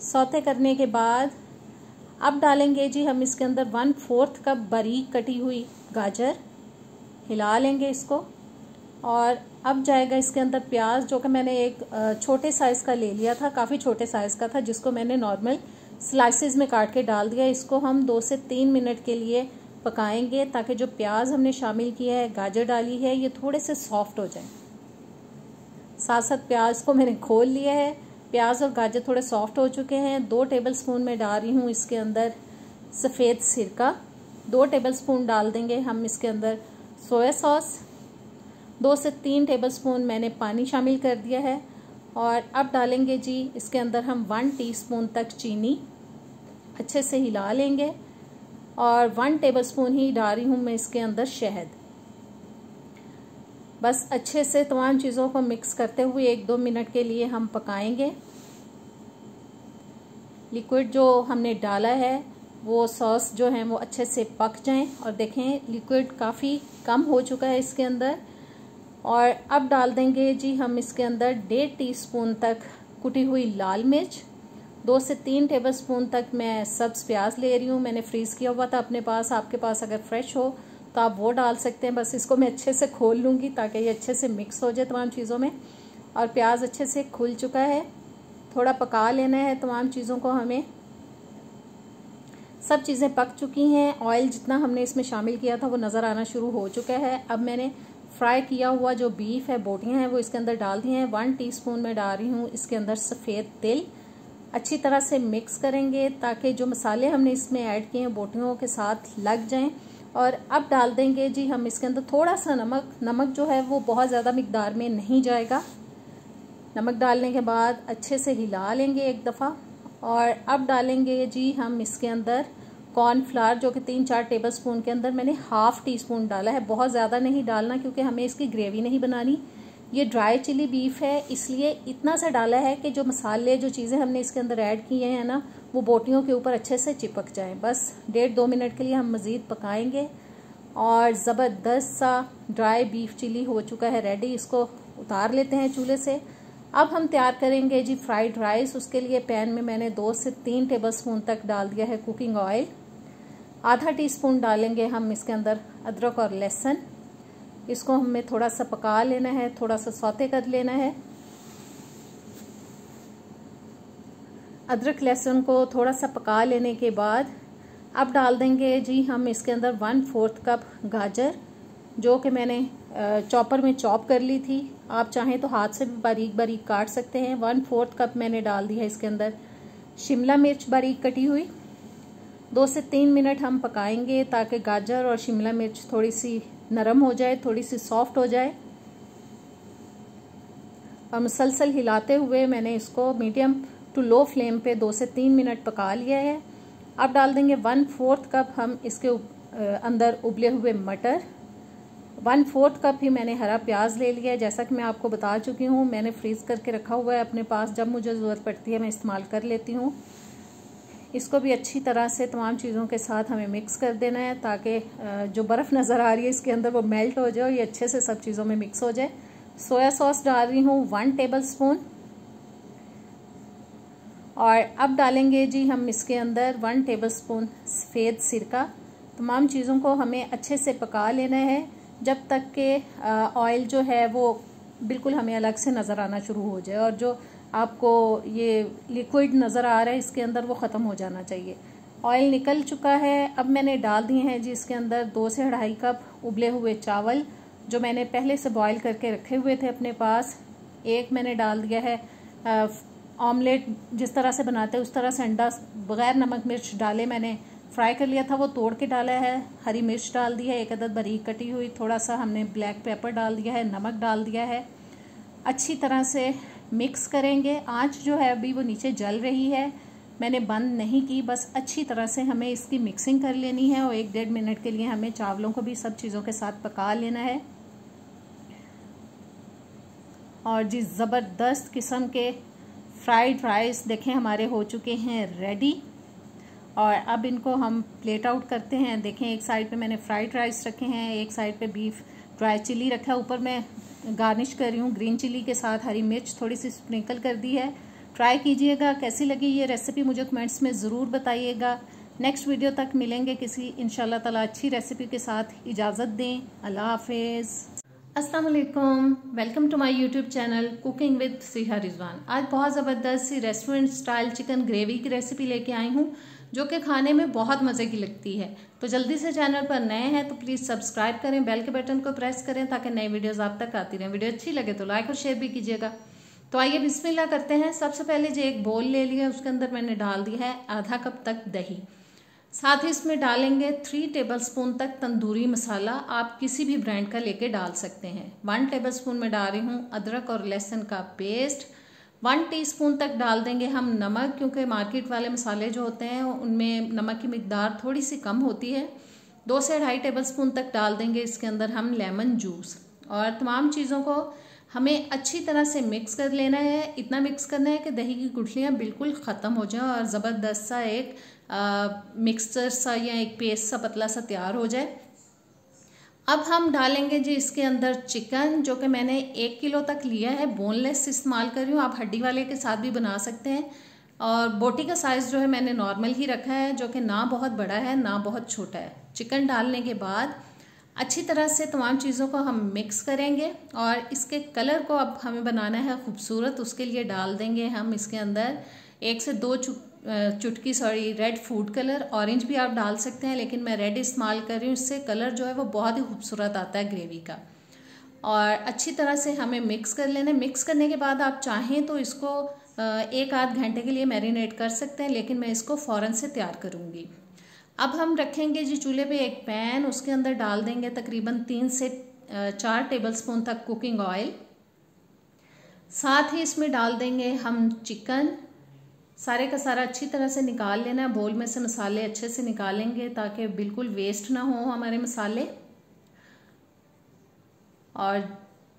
Speaker 1: सौते करने के बाद अब डालेंगे जी हम इसके अंदर 1/4 कप बारीक कटी हुई गाजर। हिला लेंगे इसको। और अब जाएगा इसके अंदर प्याज, जो कि मैंने एक छोटे साइज़ का ले लिया था, काफ़ी छोटे साइज़ का था, जिसको मैंने नॉर्मल स्लाइसेस में काट के डाल दिया। इसको हम 2 से 3 मिनट के लिए पकाएंगे ताकि जो प्याज हमने शामिल किया है, गाजर डाली है, ये थोड़े से सॉफ्ट हो जाए। साथ साथ प्याज को मैंने खोल लिया है। प्याज और गाजर थोड़े सॉफ्ट हो चुके हैं। 2 टेबलस्पून में डाल रही हूँ इसके अंदर सफ़ेद सिरका। 2 टेबलस्पून डाल देंगे हम इसके अंदर सोया सॉस। 2 से 3 टेबलस्पून मैंने पानी शामिल कर दिया है। और अब डालेंगे जी इसके अंदर हम 1 टीस्पून तक चीनी। अच्छे से हिला लेंगे। और 1 टेबलस्पून ही डाल रही हूँ मैं इसके अंदर शहद। बस अच्छे से तमाम चीज़ों को मिक्स करते हुए 1-2 मिनट के लिए हम पकाएंगे। लिक्विड जो हमने डाला है वो सॉस जो है वो अच्छे से पक जाएं। और देखें लिक्विड काफ़ी कम हो चुका है इसके अंदर। और अब डाल देंगे जी हम इसके अंदर 1.5 टीस्पून तक कुटी हुई लाल मिर्च 2 से 3 टेबलस्पून तक मैं सब्ज़ प्याज ले रही हूँ। मैंने फ्रीज़ किया हुआ था अपने पास, आपके पास अगर फ्रेश हो तो आप वो डाल सकते हैं। बस इसको मैं अच्छे से खोल लूँगी ताकि ये अच्छे से मिक्स हो जाए तमाम चीज़ों में। और प्याज अच्छे से खुल चुका है, थोड़ा पका लेना है तमाम चीज़ों को हमें। सब चीज़ें पक चुकी हैं, ऑयल जितना हमने इसमें शामिल किया था वो नज़र आना शुरू हो चुका है। अब मैंने फ्राई किया हुआ जो बीफ है, बोटियाँ हैं, वो इसके अंदर डाल दी हैं। 1 टीस्पून में डाल रही हूँ इसके अंदर सफ़ेद तिल। अच्छी तरह से मिक्स करेंगे ताकि जो मसाले हमने इसमें ऐड किए हैं बोटियों के साथ लग जाएं। और अब डाल देंगे जी हम इसके अंदर थोड़ा सा नमक। नमक जो है वो बहुत ज़्यादा मिकदार में नहीं जाएगा। नमक डालने के बाद अच्छे से हिला लेंगे एक दफ़ा। और अब डालेंगे जी हम इसके अंदर कॉर्नफ्लावर, जो कि 3-4 टेबलस्पून के अंदर मैंने ½ टीस्पून डाला है। बहुत ज़्यादा नहीं डालना क्योंकि हमें इसकी ग्रेवी नहीं बनानी। ये ड्राई चिली बीफ है, इसलिए इतना सा डाला है कि जो मसाले, जो चीज़ें हमने इसके अंदर ऐड किए हैं ना, वो बोटियों के ऊपर अच्छे से चिपक जाएं। बस 1.5-2 मिनट के लिए हम मज़ीद पकाएंगे। और ज़बरदस्त सा ड्राई बीफ चिली हो चुका है रेडी। इसको उतार लेते हैं चूल्हे से। अब हम तैयार करेंगे जी फ्राइड राइस। उसके लिए पैन में मैंने 2 से 3 टेबलस्पून तक डाल दिया है कुकिंग ऑयल। ½ टीस्पून डालेंगे हम इसके अंदर अदरक और लहसुन। इसको हमें थोड़ा सा पका लेना है, थोड़ा सा सौते कर लेना है। अदरक लहसुन को थोड़ा सा पका लेने के बाद अब डाल देंगे जी हम इसके अंदर 1/4 कप गाजर, जो कि मैंने चॉपर में चॉप कर ली थी। आप चाहें तो हाथ से भी बारीक बारीक काट सकते हैं। 1/4 कप मैंने डाल दी है इसके अंदर शिमला मिर्च बारीक कटी हुई। 2 से 3 मिनट हम पकाएंगे ताकि गाजर और शिमला मिर्च थोड़ी सी नरम हो जाए, थोड़ी सी सॉफ्ट हो जाए। और मुसलसल हिलाते हुए मैंने इसको मीडियम टू लो फ्लेम पे 2 से 3 मिनट पका लिया है। अब डाल देंगे 1/4 कप हम इसके अंदर उबले हुए मटर। 1/4 कप ही मैंने हरा प्याज ले लिया है। जैसा कि मैं आपको बता चुकी हूँ, मैंने फ्रीज करके रखा हुआ है अपने पास, जब मुझे ज़रूरत पड़ती है मैं इस्तेमाल कर लेती हूँ। इसको भी अच्छी तरह से तमाम चीज़ों के साथ हमें मिक्स कर देना है ताकि जो बर्फ़ नज़र आ रही है इसके अंदर वो मेल्ट हो जाए और ये अच्छे से सब चीज़ों में मिक्स हो जाए। सोया सॉस डाल रही हूँ 1 टेबलस्पून। और अब डालेंगे जी हम इसके अंदर 1 टेबलस्पून सफ़ेद सिरका। तमाम चीज़ों को हमें अच्छे से पका लेना है जब तक कि ऑयल जो है वो बिल्कुल हमें अलग से नज़र आना शुरू हो जाए और जो आपको ये लिक्विड नज़र आ रहा है इसके अंदर वो ख़त्म हो जाना चाहिए। ऑयल निकल चुका है। अब मैंने डाल दिए हैं जी इसके अंदर 2 से 2.5 कप उबले हुए चावल, जो मैंने पहले से बॉईल करके रखे हुए थे अपने पास। एक मैंने डाल दिया है ऑमलेट जिस तरह से बनाते हैं उस तरह से अंडा बग़ैर नमक मिर्च डाले मैंने फ्राई कर लिया था, वो तोड़ के डाला है। हरी मिर्च डाल दी है 1 अदद बारीक कटी हुई। थोड़ा सा हमने ब्लैक पेपर डाल दिया है, नमक डाल दिया है। अच्छी तरह से मिक्स करेंगे। आंच जो है अभी वो नीचे जल रही है, मैंने बंद नहीं की। बस अच्छी तरह से हमें इसकी मिक्सिंग कर लेनी है और 1-1.5 मिनट के लिए हमें चावलों को भी सब चीज़ों के साथ पका लेना है। और जी ज़बरदस्त किस्म के फ्राइड राइस देखें हमारे हो चुके हैं रेडी। और अब इनको हम प्लेट आउट करते हैं। देखें एक साइड पे मैंने फ्राइड राइस रखे हैं, एक साइड पे बीफ ड्राई चिली रखा है, ऊपर मैं गार्निश कर रही हूँ ग्रीन चिली के साथ, हरी मिर्च थोड़ी सी स्प्रिंकल कर दी है। ट्राई कीजिएगा, कैसी लगी ये रेसिपी मुझे कमेंट्स में ज़रूर बताइएगा। नेक्स्ट वीडियो तक मिलेंगे किसी इंशाल्लाह ताला अच्छी रेसिपी के साथ। इजाज़त दें, अल्लाह हाफिज़। अस्सलाम वालेकुम, welcome to my YouTube channel cooking with Siha Rizwan. आज बहुत ज़बरदस्त सी रेस्टोरेंट स्टाइल चिकन ग्रेवी की रेसिपी लेके आई हूँ जो कि खाने में बहुत मज़े की लगती है। तो जल्दी से चैनल पर नए हैं तो प्लीज़ सब्सक्राइब करें, बेल के बटन को प्रेस करें ताकि नई वीडियोस आप तक आती रहें। वीडियो अच्छी लगे तो लाइक और शेयर भी कीजिएगा। तो आइए बिस्मिल्लाह करते हैं। सबसे पहले जो एक बोल ले लिया उसके अंदर मैंने डाल दिया है आधा कप तक दही। साथ ही इसमें डालेंगे 3 टेबलस्पून तक तंदूरी मसाला, आप किसी भी ब्रांड का लेके डाल सकते हैं। 1 टेबलस्पून में डाल रही हूँ अदरक और लहसुन का पेस्ट। 1 टीस्पून तक डाल देंगे हम नमक, क्योंकि मार्केट वाले मसाले जो होते हैं उनमें नमक की मिकदार थोड़ी सी कम होती है। 2 से 2.5 टेबलस्पून तक डाल देंगे इसके अंदर हम लेमन जूस। और तमाम चीज़ों को हमें अच्छी तरह से मिक्स कर लेना है। इतना मिक्स करना है कि दही की गुठलियाँ बिल्कुल ख़त्म हो जाएं और ज़बरदस्त सा एक मिक्सचर सा या एक पेस्ट सा पतला सा तैयार हो जाए। अब हम डालेंगे जी इसके अंदर चिकन, जो कि मैंने 1 किलो तक लिया है, बोनलेस इस्तेमाल कर रही हूँ। आप हड्डी वाले के साथ भी बना सकते हैं। और बोटी का साइज़ जो है मैंने नॉर्मल ही रखा है, जो कि ना बहुत बड़ा है ना बहुत छोटा है। चिकन डालने के बाद अच्छी तरह से तमाम चीज़ों को हम मिक्स करेंगे और इसके कलर को अब हमें बनाना है खूबसूरत। उसके लिए डाल देंगे हम इसके अंदर 1 से 2 चुटकी रेड फूड कलर। ऑरेंज भी आप डाल सकते हैं, लेकिन मैं रेड इस्तेमाल कर रही हूँ। इससे कलर जो है वो बहुत ही खूबसूरत आता है ग्रेवी का। और अच्छी तरह से हमें मिक्स कर लेना है। मिक्स करने के बाद आप चाहें तो इसको 1 आध घंटे के लिए मैरिनेट कर सकते हैं, लेकिन मैं इसको फ़ौरन से तैयार करूँगी। अब हम रखेंगे जी चूल्हे पे एक पैन, उसके अंदर डाल देंगे तकरीबन 3 से 4 टेबलस्पून तक कुकिंग ऑयल। साथ ही इसमें डाल देंगे हम चिकन। सारे का सारा अच्छी तरह से निकाल लेना है। बोल में से मसाले अच्छे से निकालेंगे ताकि बिल्कुल वेस्ट ना हो हमारे मसाले। और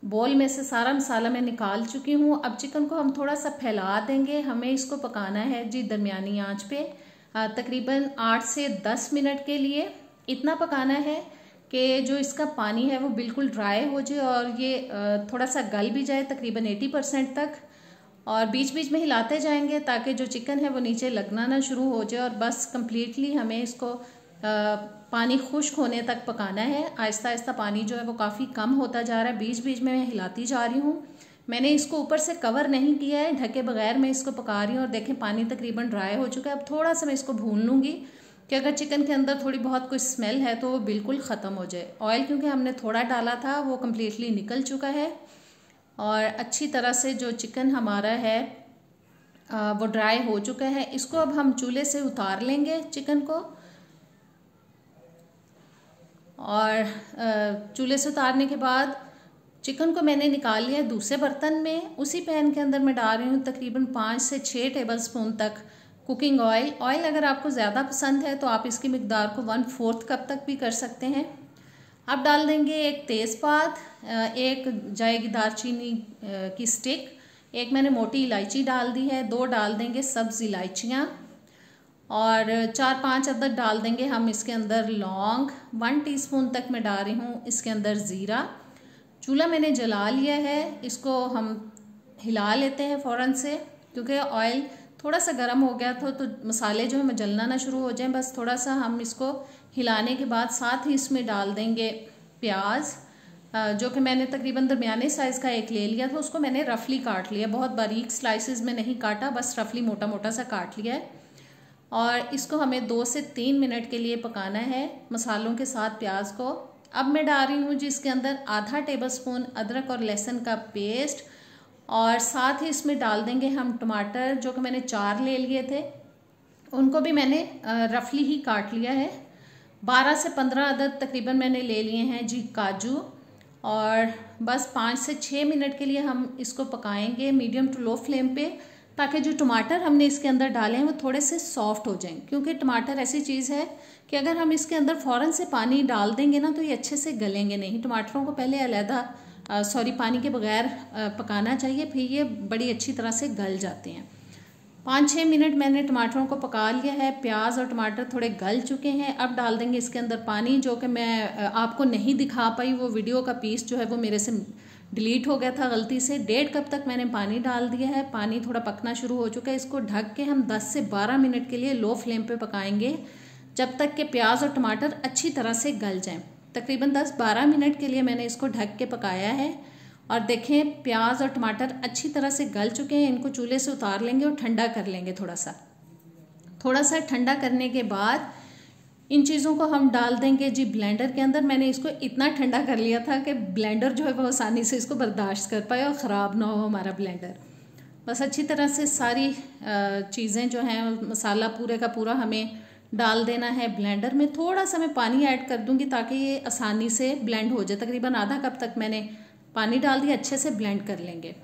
Speaker 1: बोल में से सारा मसाला मैं निकाल चुकी हूँ। अब चिकन को हम थोड़ा सा फैला देंगे। हमें इसको पकाना है जी दरमियानी आंच पे तकरीबन 8 से 10 मिनट के लिए। इतना पकाना है कि जो इसका पानी है वो बिल्कुल ड्राई हो जाए और ये थोड़ा सा गल भी जाए तकरीबन 80% तक। और बीच बीच में हिलाते जाएंगे ताकि जो चिकन है वो नीचे लगना ना शुरू हो जाए। और बस कंप्लीटली हमें इसको पानी खुश्क होने तक पकाना है। आहिस्ता आहिस्ता पानी जो है वो काफ़ी कम होता जा रहा है। बीच बीच में मैं हिलाती जा रही हूँ। मैंने इसको ऊपर से कवर नहीं किया है, ढके बगैर मैं इसको पका रही हूँ। और देखें पानी तकरीबन ड्राई हो चुका है। अब थोड़ा सा मैं इसको भून लूँगी कि अगर चिकन के अंदर थोड़ी बहुत कोई स्मेल है तो वो बिल्कुल ख़त्म हो जाए। ऑयल क्योंकि हमने थोड़ा डाला था वो कम्प्लीटली निकल चुका है। और अच्छी तरह से जो चिकन हमारा है वो ड्राई हो चुका है। इसको अब हम चूल्हे से उतार लेंगे चिकन को। और चूल्हे से उतारने के बाद चिकन को मैंने निकाल लिया दूसरे बर्तन में। उसी पैन के अंदर मैं डाल रही हूँ तकरीबन 5 से 6 टेबलस्पून तक कुकिंग ऑयल। ऑयल अगर आपको ज़्यादा पसंद है तो आप इसकी मिकदार को 1/4 कप तक भी कर सकते हैं। अब डाल देंगे एक तेज़पात, एक जाएगी दालचीनी की स्टिक, एक मैंने मोटी इलायची डाल दी है, 2 डाल देंगे सब्ज़ इलायचियाँ और 4-5 अदद डाल देंगे हम इसके अंदर लौंग। 1 टीस्पून तक मैं डाल रही हूँ इसके अंदर ज़ीरा। चूल्हा मैंने जला लिया है, इसको हम हिला लेते हैं फ़ौरन से क्योंकि ऑयल थोड़ा सा गर्म हो गया था तो मसाले जो है जलना ना शुरू हो जाएं। बस थोड़ा सा हम इसको हिलाने के बाद साथ ही इसमें डाल देंगे प्याज, जो कि मैंने तकरीबन दरमियाने साइज़ का एक ले लिया था। उसको मैंने रफली काट लिया, बहुत बारीक स्लाइसेस में नहीं काटा, बस रफली मोटा मोटा सा काट लिया है। और इसको हमें 2 से 3 मिनट के लिए पकाना है मसालों के साथ प्याज को। अब मैं डाल रही हूँ जिसके अंदर आधा टेबलस्पून अदरक और लहसुन का पेस्ट और साथ ही इसमें डाल देंगे हम टमाटर, जो कि मैंने 4 ले लिए थे। उनको भी मैंने रफली ही काट लिया है। 12 से 15 अदद तकरीबन मैंने ले लिए हैं जी काजू। और बस 5 से 6 मिनट के लिए हम इसको पकाएंगे मीडियम टू लो फ्लेम पे, ताकि जो टमाटर हमने इसके अंदर डाले हैं वो थोड़े से सॉफ्ट हो जाएं। क्योंकि टमाटर ऐसी चीज़ है कि अगर हम इसके अंदर फ़ौरन से पानी डाल देंगे ना तो ये अच्छे से गलेंगे नहीं। टमाटरों को पहले अलहदा पानी के बगैर पकाना चाहिए, फिर ये बड़ी अच्छी तरह से गल जाते हैं। 5-6 मिनट मैंने टमाटरों को पका लिया है। प्याज और टमाटर थोड़े गल चुके हैं। अब डाल देंगे इसके अंदर पानी, जो कि मैं आपको नहीं दिखा पाई, वो वीडियो का पीस जो है वो मेरे से डिलीट हो गया था गलती से। 1.5 कप तक मैंने पानी डाल दिया है। पानी थोड़ा पकना शुरू हो चुका है। इसको ढक के हम 10 से 12 मिनट के लिए लो फ्लेम पे पकाएंगे, जब तक कि प्याज और टमाटर अच्छी तरह से गल जाएं। तकरीबन 10-12 मिनट के लिए मैंने इसको ढक के पकाया है। और देखें प्याज और टमाटर अच्छी तरह से गल चुके हैं। इनको चूल्हे से उतार लेंगे और ठंडा कर लेंगे थोड़ा सा ठंडा करने के बाद इन चीज़ों को हम डाल देंगे जी ब्लेंडर के अंदर। मैंने इसको इतना ठंडा कर लिया था कि ब्लेंडर जो है वो आसानी से इसको बर्दाश्त कर पाए और ख़राब ना हो हमारा ब्लेंडर। बस अच्छी तरह से सारी चीज़ें जो हैं मसाला पूरे का पूरा हमें डाल देना है ब्लेंडर में। थोड़ा सा मैं पानी ऐड कर दूंगी ताकि ये आसानी से ब्लेंड हो जाए। तकरीबन आधा कप तक मैंने पानी डाल दिया, अच्छे से ब्लेंड कर लेंगे।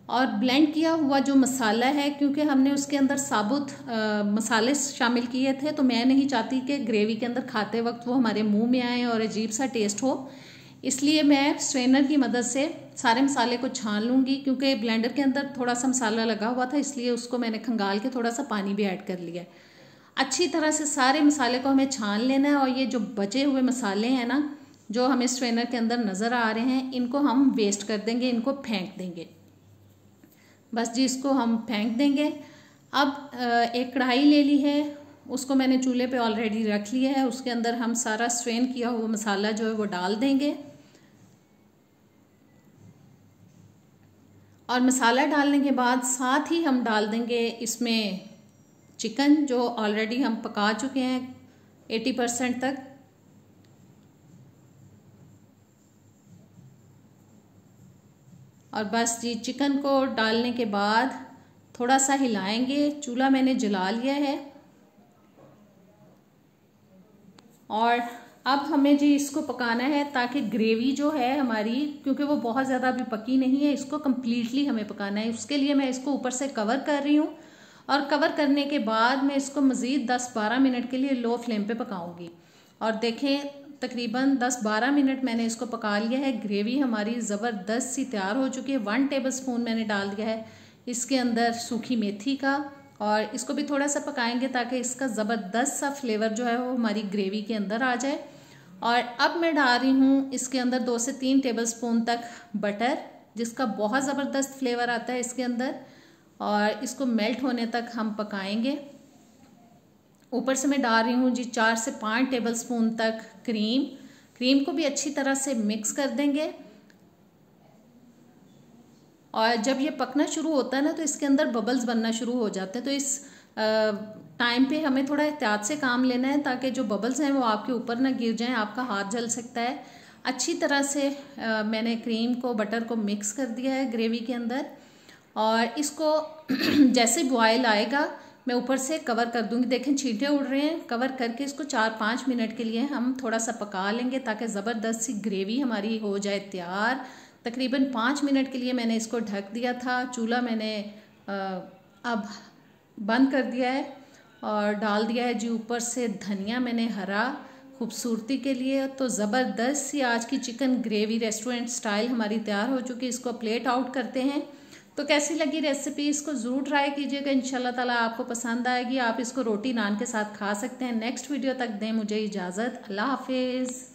Speaker 1: और ब्लेंड किया हुआ जो मसाला है, क्योंकि हमने उसके अंदर साबुत मसाले शामिल किए थे, तो मैं नहीं चाहती कि ग्रेवी के अंदर खाते वक्त वो हमारे मुंह में आए और अजीब सा टेस्ट हो। इसलिए मैं स्ट्रेनर की मदद से सारे मसाले को छान लूँगी। क्योंकि ब्लेंडर के अंदर थोड़ा सा मसाला लगा हुआ था, इसलिए उसको मैंने खंगाल के थोड़ा सा पानी भी ऐड कर लिया। अच्छी तरह से सारे मसाले को हमें छान लेना है। और ये जो बचे हुए मसाले हैं ना, जो हमें स्ट्रेनर के अंदर नज़र आ रहे हैं, इनको हम वेस्ट कर देंगे, इनको फेंक देंगे। बस जी इसको हम फेंक देंगे। अब एक कढ़ाई ले ली है, उसको मैंने चूल्हे पे ऑलरेडी रख लिया है। उसके अंदर हम सारा स्ट्रेन किया हुआ मसाला जो है वो डाल देंगे। और मसाला डालने के बाद साथ ही हम डाल देंगे इसमें चिकन, जो ऑलरेडी हम पका चुके हैं 80% तक। और बस जी चिकन को डालने के बाद थोड़ा सा हिलाएंगे। चूल्हा मैंने जला लिया है। और अब हमें जी इसको पकाना है ताकि ग्रेवी जो है हमारी, क्योंकि वो बहुत ज़्यादा अभी पकी नहीं है, इसको कम्प्लीटली हमें पकाना है। उसके लिए मैं इसको ऊपर से कवर कर रही हूँ। और कवर करने के बाद मैं इसको मज़ीद 10-12 मिनट के लिए लो फ्लेम पे पकाऊंगी। और देखें तकरीबन 10-12 मिनट मैंने इसको पका लिया है। ग्रेवी हमारी ज़बरदस्त सी तैयार हो चुकी है। 1 टेबलस्पून मैंने डाल दिया है इसके अंदर सूखी मेथी का। और इसको भी थोड़ा सा पकाएंगे ताकि इसका ज़बरदस्त सा फ्लेवर जो है वो हमारी ग्रेवी के अंदर आ जाए। और अब मैं डाल रही हूँ इसके अंदर 2 से 3 टेबलस्पून तक बटर, जिसका बहुत ज़बरदस्त फ्लेवर आता है इसके अंदर। और इसको मेल्ट होने तक हम पकाएंगे। ऊपर से मैं डाल रही हूँ जी 4 से 5 टेबलस्पून तक क्रीम को भी अच्छी तरह से मिक्स कर देंगे। और जब ये पकना शुरू होता है ना तो इसके अंदर बबल्स बनना शुरू हो जाते हैं। तो इस टाइम पे हमें थोड़ा एहतियात से काम लेना है ताकि जो बबल्स हैं वो आपके ऊपर ना गिर जाएं, आपका हाथ जल सकता है। अच्छी तरह से मैंने क्रीम को बटर को मिक्स कर दिया है ग्रेवी के अंदर। और इसको जैसे बॉयल आएगा मैं ऊपर से कवर कर दूंगी। देखें छींटे उड़ रहे हैं। कवर करके इसको 4-5 मिनट के लिए हम थोड़ा सा पका लेंगे ताकि ज़बरदस्त सी ग्रेवी हमारी हो जाए तैयार। तकरीबन 5 मिनट के लिए मैंने इसको ढक दिया था। चूल्हा मैंने अब बंद कर दिया है और डाल दिया है जी ऊपर से धनिया मैंने हरा खूबसूरती के लिए। तो ज़बरदस्त सी आज की चिकन ग्रेवी रेस्टोरेंट स्टाइल हमारी तैयार हो चुकी है। इसको प्लेट आउट करते हैं। तो कैसी लगी रेसिपी, इसको ज़रूर ट्राई कीजिएगा। इंशाल्लाह ताला आपको पसंद आएगी। आप इसको रोटी नान के साथ खा सकते हैं। नेक्स्ट वीडियो तक दें मुझे इजाज़त। अल्लाह हाफिज़।